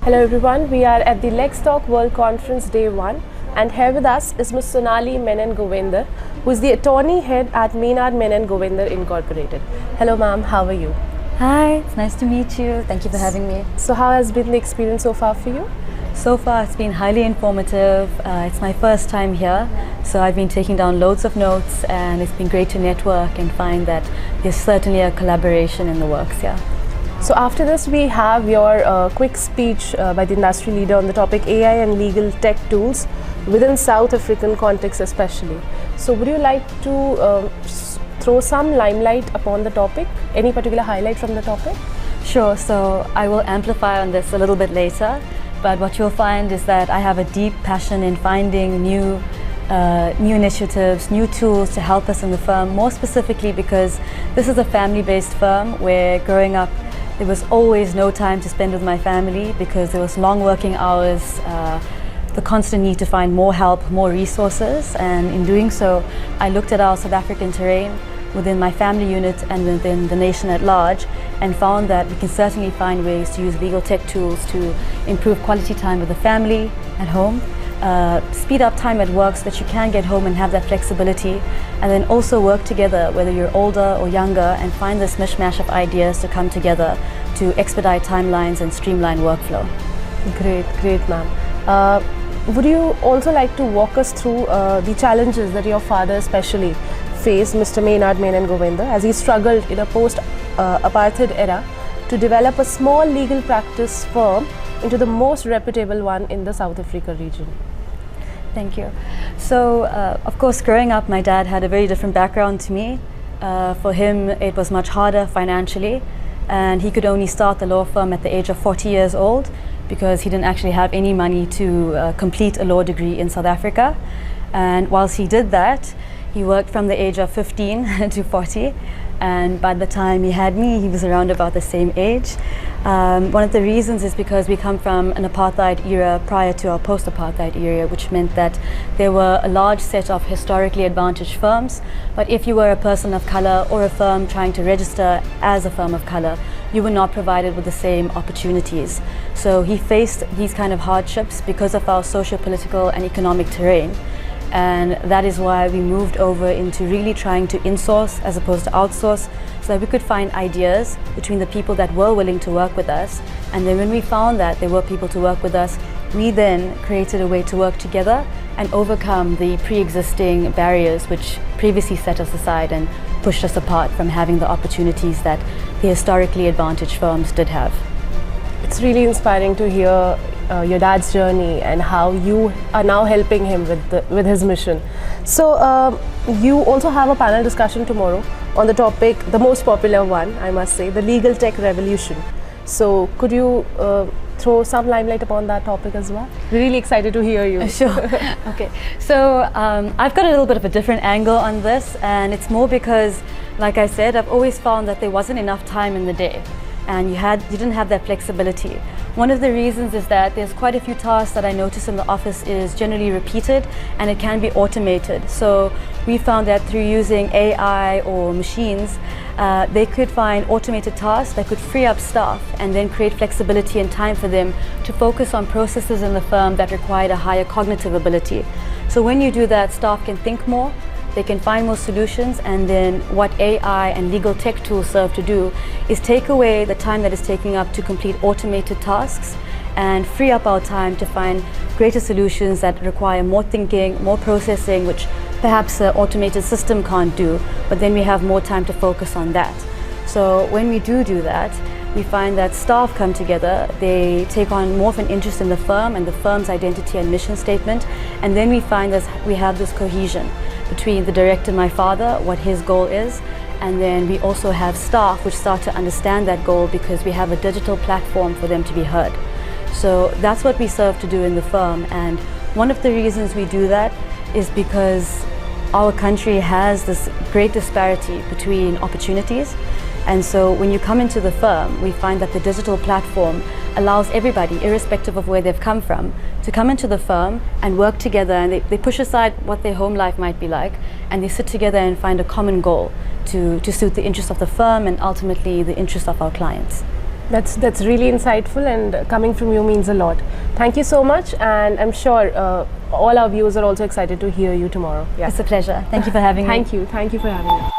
Hello everyone, we are at the LexTalk World Conference Day 1 and here with us is Ms. Sonali Menon Govender, who is the attorney head at Menon Govender Incorporated. Hello ma'am, how are you? Hi, it's nice to meet you. Thank you for having me. So how has been the experience so far for you? So far it's been highly informative. It's my first time here, so I've been taking down loads of notes and it's been great to network and find that there's certainly a collaboration in the works here. So after this we have your quick speech by the industry leader on the topic AI and legal tech tools within South African context especially. So would you like to throw some limelight upon the topic? Any particular highlight from the topic? Sure, so I will amplify on this a little bit later, but what you'll find is that I have a deep passion in finding new initiatives, new tools to help us in the firm, more specifically because this is a family-based firm where growing up there was always no time to spend with my family because there was long working hours, the constant need to find more help, more resources, and in doing so I looked at our South African terrain within my family unit and within the nation at large and found that we can certainly find ways to use legal tech tools to improve quality time with the family at home, speed up time at work so that you can get home and have that flexibility, and then also work together whether you're older or younger and find this mishmash of ideas to come together to expedite timelines and streamline workflow. Great ma'am. Would you also like to walk us through the challenges that your father especially faced, Mr. Menon Govender, as he struggled in a post-apartheid era to develop a small legal practice firm into the most reputable one in the South Africa region? Thank you. So, of course, growing up, my dad had a very different background to me. For him, it was much harder financially, and he could only start the law firm at the age of 40 years old because he didn't actually have any money to complete a law degree in South Africa. And whilst he did that, he worked from the age of 15 to 40, and by the time he had me, he was around about the same age. One of the reasons is because we come from an apartheid era prior to our post-apartheid era, which meant that there were a large set of historically advantaged firms, but if you were a person of color or a firm trying to register as a firm of color, you were not provided with the same opportunities. So he faced these kind of hardships because of our socio-political and economic terrain. And that is why we moved over into really trying to insource as opposed to outsource, so that we could find ideas between the people that were willing to work with us. And then when we found that there were people to work with us, we then created a way to work together and overcome the pre-existing barriers which previously set us aside and pushed us apart from having the opportunities that the historically advantaged firms did have. It's really inspiring to hear your dad's journey and how you are now helping him with his mission. So you also have a panel discussion tomorrow on the topic, the most popular one, I must say, the legal tech revolution. So could you throw some limelight upon that topic as well? We're really excited to hear you. Sure. Okay. So I've got a little bit of a different angle on this, and it's more because, like I said, I've always found that there wasn't enough time in the day, and you didn't have that flexibility. One of the reasons is that there's quite a few tasks that I notice in the office is generally repeated and it can be automated. So we found that through using AI or machines, they could find automated tasks that could free up staff and then create flexibility and time for them to focus on processes in the firm that required a higher cognitive ability. So when you do that, staff can think more, they can find more solutions, and then what AI and legal tech tools serve to do is take away the time that is taking up to complete automated tasks and free up our time to find greater solutions that require more thinking, more processing, which perhaps an automated system can't do, but then we have more time to focus on that. So when we do that, we find that staff come together, they take on more of an interest in the firm and the firm's identity and mission statement, and then we find that we have this cohesion between the director, my father, what his goal is, and then we also have staff which start to understand that goal because we have a digital platform for them to be heard. So that's what we serve to do in the firm, and one of the reasons we do that is because our country has this great disparity between opportunities. And so when you come into the firm, we find that the digital platform allows everybody, irrespective of where they've come from, to come into the firm and work together, and they push aside what their home life might be like, and they sit together and find a common goal to suit the interests of the firm and ultimately the interests of our clients. That's really insightful, and coming from you means a lot. Thank you so much, and I'm sure all our viewers are also excited to hear you tomorrow. Yeah. It's a pleasure. Thank you for having me. Thank you for having me.